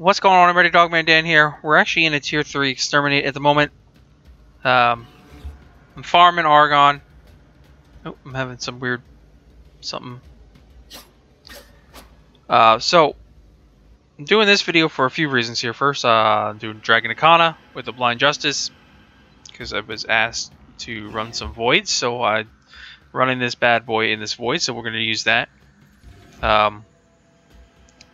What's going on, everybody? Dogman Dan here. We're actually in a tier 3 exterminate at the moment. I'm farming Argon. Oh, I'm having some weird something. So I'm doing this video for a few reasons here. First, I'm doing Dragon Arcana with the Blind Justice because I was asked to run some voids, so I'm running this bad boy in this void, so we're going to use that.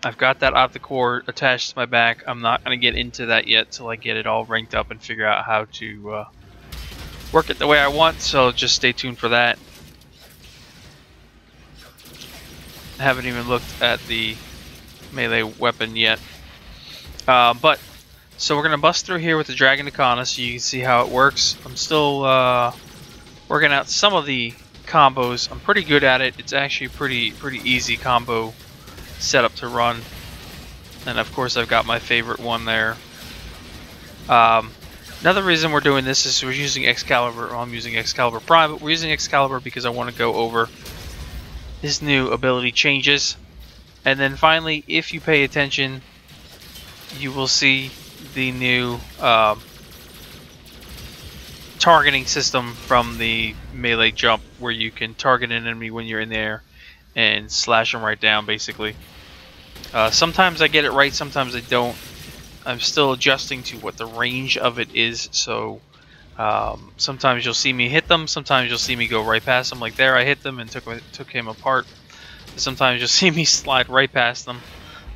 I've got that optic core attached to my back. I'm not going to get into that yet till I get it all ranked up and figure out how to work it the way I want, so just stay tuned for that. I haven't even looked at the melee weapon yet. But so we're going to bust through here with the Dragon Arcana so you can see how it works. I'm still working out some of the combos. I'm pretty good at it. It's actually pretty easy combo setup to run, and of course I've got my favorite one there. Another reason we're doing this is we're using Excalibur. Well, I'm using Excalibur Prime, but we're using Excalibur because I want to go over his new ability changes, and then finally, if you pay attention, you will see the new targeting system from the melee jump, where you can target an enemy when you're in there and slash them right down, basically. Sometimes I get it right, sometimes I don't. I'm still adjusting to what the range of it is, so sometimes you'll see me hit them, sometimes you'll see me go right past them. Like there, I hit them and took him apart. Sometimes you'll see me slide right past them,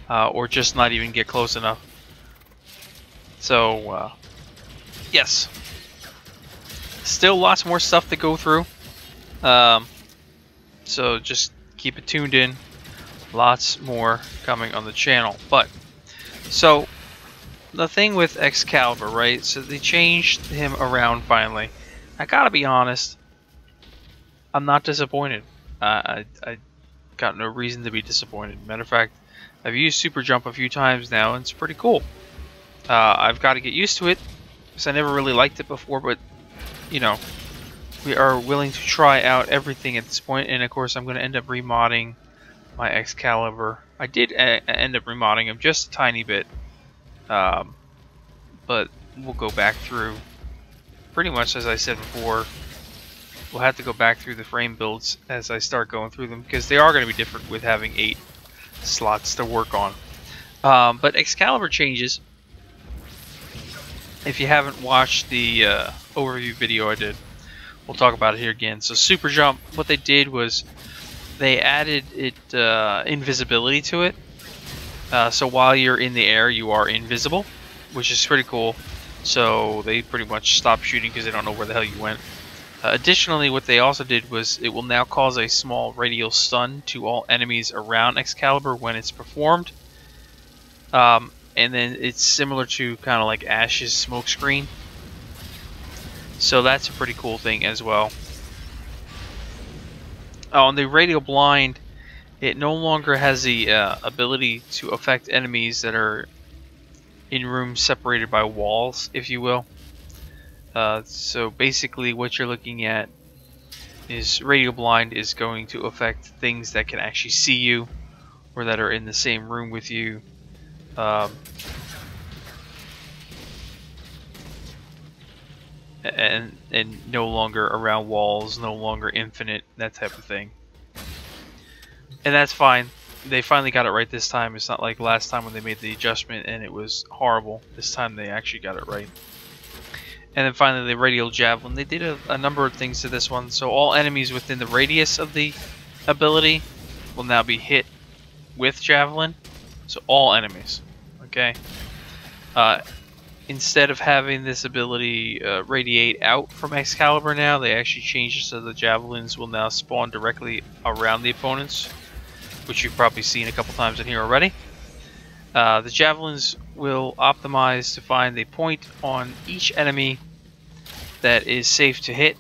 or just not even get close enough. So, yes. Still lots more stuff to go through. So just keep it tuned in. Lots more coming on the channel. But so the thing with Excalibur, right? So they changed him around finally. I gotta be honest, I'm not disappointed. I got no reason to be disappointed. Matter of fact, I've used Super Jump a few times now, and it's pretty cool. I've got to get used to it because I never really liked it before, but you know, we are willing to try out everything at this point, and of course I'm going to end up remodding my Excalibur. I did end up remodding him just a tiny bit, but we'll go back through pretty much as I said before. We'll have to go back through the frame builds as I start going through them, because they are going to be different with having 8 slots to work on. But Excalibur changes. If you haven't watched the overview video I did, we'll talk about it here again. So Super Jump, what they did was they added invisibility to it. So while you're in the air, you are invisible, which is pretty cool. So they pretty much stopped shooting because they don't know where the hell you went. Additionally, what they also did was it will now cause a small radial stun to all enemies around Excalibur when it's performed. And then it's similar to kind of like Ash's smokescreen. So that's a pretty cool thing as well. On the Radial Blind, it no longer has the ability to affect enemies that are in rooms separated by walls, if you will. So basically what you're looking at is Radial Blind is going to affect things that can actually see you or that are in the same room with you. And no longer around walls, no longer infinite, that type of thing. And that's fine. They finally got it right this time. It's not like last time when they made the adjustment and it was horrible. This time they actually got it right. And then finally the Radial Javelin. They did a number of things to this one. So all enemies within the radius of the ability will now be hit with Javelin. So all enemies. Okay. Instead of having this ability radiate out from Excalibur now, they actually changed it so the javelins will now spawn directly around the opponents, which you've probably seen a couple times in here already. The javelins will optimize to find a point on each enemy that is safe to hit,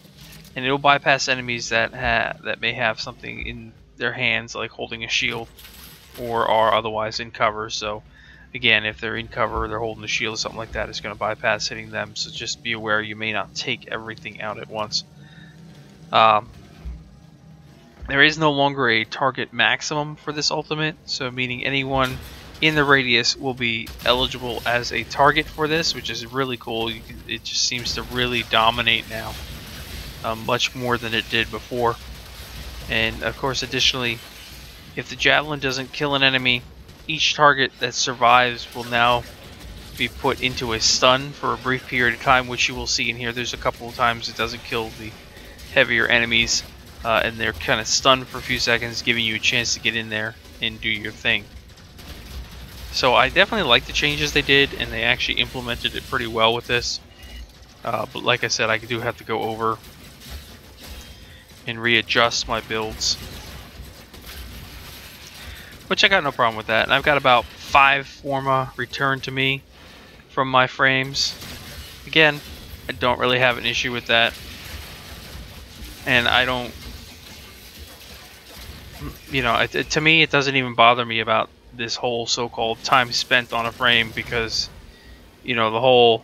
and it will bypass enemies that may have something in their hands, like holding a shield, or are otherwise in cover. So again, if they're in cover, they're holding a shield or something like that, it's going to bypass hitting them, so just be aware you may not take everything out at once. There is no longer a target maximum for this ultimate, so meaning anyone in the radius will be eligible as a target for this, which is really cool. It just seems to really dominate now, much more than it did before. And of course, additionally, if the javelin doesn't kill an enemy, each target that survives will now be put into a stun for a brief period of time, which you will see in here. There's a couple of times it doesn't kill the heavier enemies, and they're kind of stunned for a few seconds, giving you a chance to get in there and do your thing. So I definitely like the changes they did, and they actually implemented it pretty well with this. But like I said, I do have to go over and readjust my builds, which I got no problem with that. And I've got about 5 forma returned to me from my frames. Again, I don't really have an issue with that, and I don't, you know, to me it doesn't even bother me about this whole so-called time spent on a frame, because, you know, the whole,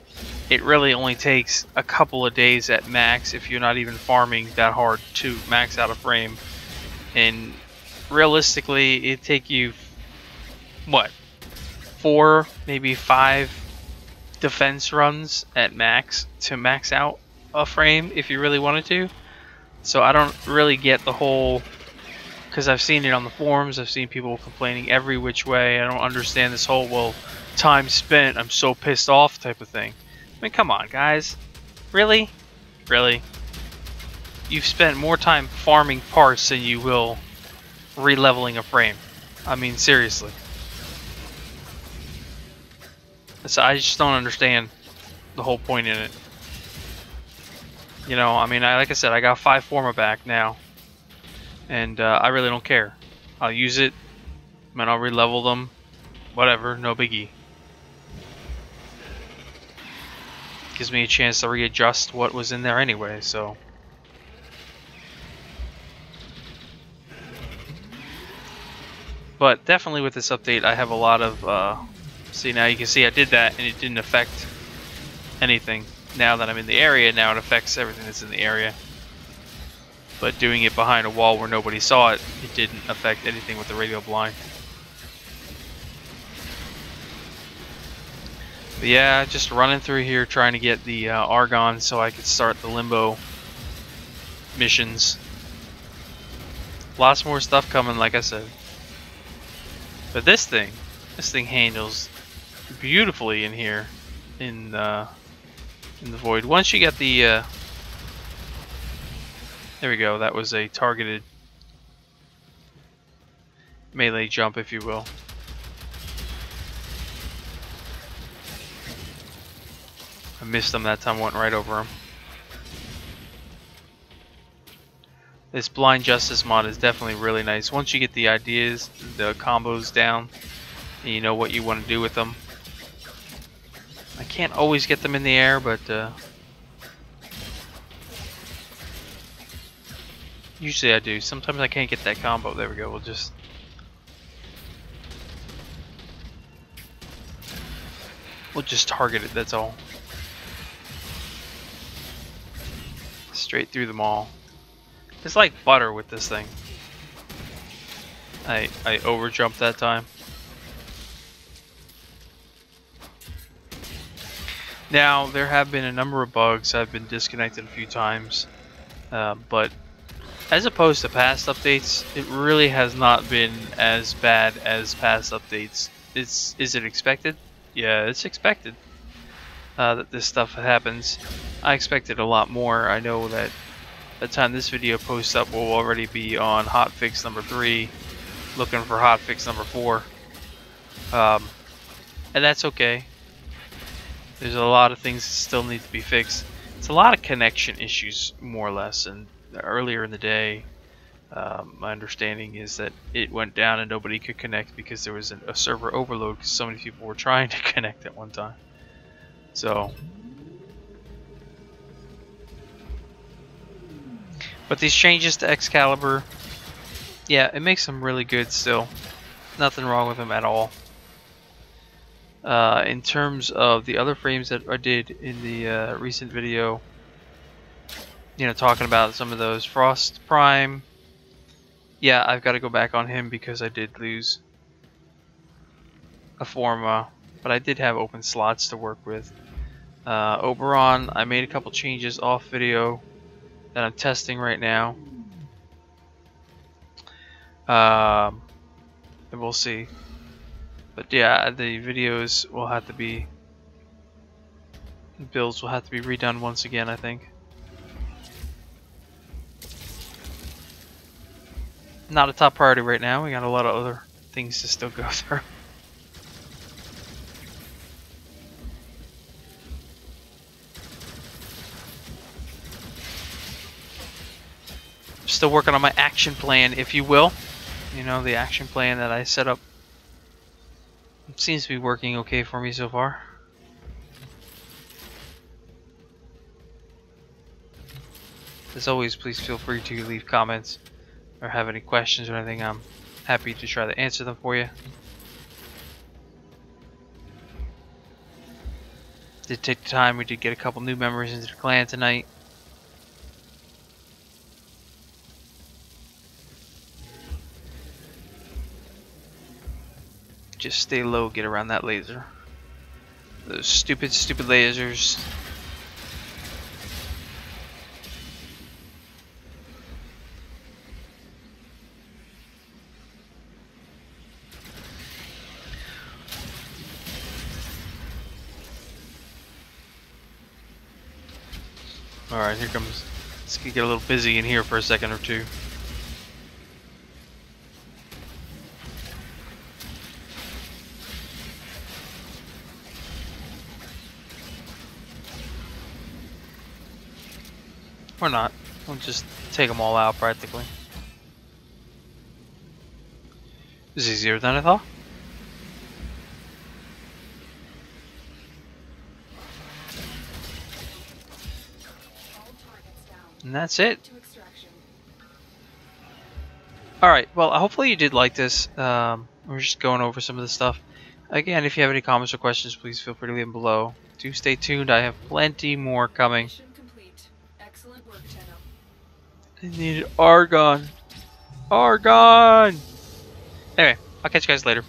it really only takes a couple of days at max if you're not even farming that hard to max out a frame. And realistically, it'd take you, what, 4, maybe 5 defense runs at max to max out a frame if you really wanted to. So I don't really get the whole, because I've seen it on the forums, I've seen people complaining every which way. I don't understand this whole, well, time spent, I'm so pissed off type of thing. I mean, come on, guys. Really? Really? You've spent more time farming parts than you will re-leveling a frame. I mean, seriously. So I just don't understand the whole point in it. You know, I mean, like I said, I got 5 forma back now. And I really don't care. I'll use it, and I'll re-level them. Whatever, no biggie. Gives me a chance to readjust what was in there anyway, so. But definitely with this update, I have a lot of, see, now you can see I did that and it didn't affect anything. Now that I'm in the area, now it affects everything that's in the area. But doing it behind a wall where nobody saw it, it didn't affect anything with the radial blind. But yeah, just running through here trying to get the Argon so I could start the Limbo missions. Lots more stuff coming, like I said. But this thing handles beautifully in here, in the Void. Once you get the, there we go. That was a targeted melee jump, if you will. I missed him that time, went right over him. This Blind Justice mod is definitely really nice. Once you get the ideas, the combos down, and you know what you want to do with them. I can't always get them in the air, but usually I do. Sometimes I can't get that combo. There we go. We'll just target it, that's all. Straight through them all. It's like butter with this thing. I over jumped that time. Now there have been a number of bugs. I've been disconnected a few times, but as opposed to past updates, it really has not been as bad as past updates. Is it expected? Yeah, it's expected that this stuff happens. I expected a lot more. I know that by the time this video posts up, we'll already be on hotfix number 3, looking for hotfix number 4, and that's okay. There's a lot of things that still need to be fixed. It's a lot of connection issues, more or less. And earlier in the day, my understanding is that it went down and nobody could connect because there was a server overload because so many people were trying to connect at one time. So, but these changes to Excalibur, yeah, it makes them really good still. Nothing wrong with them at all. In terms of the other frames that I did in the recent video, you know, talking about some of those, Frost Prime, yeah, I've got to go back on him because I did lose a form, but I did have open slots to work with. Oberon, I made a couple changes off video that I'm testing right now. And we'll see. But yeah, the videos will have to be, builds will have to be redone once again, I think. Not a top priority right now. We got a lot of other things to still go through. Still working on my action plan, if you will. You know, the action plan that I set up. It seems to be working okay for me so far. As always, please feel free to leave comments or have any questions or anything. I'm happy to try to answer them for you. Did take the time. We did get a couple new members into the clan tonight. Just stay low, get around that laser. Those stupid lasers. Alright, here comes. Let's get a little busy in here for a second or two. Or not. We'll just take them all out practically. It's easier than I thought. And that's it. Alright, well, hopefully you did like this. We're just going over some of the stuff. Again, if you have any comments or questions, please feel free to leave them below. Do stay tuned. I have plenty more coming. Excellent work, Tenno. I need Argon. Argon! Anyway, I'll catch you guys later.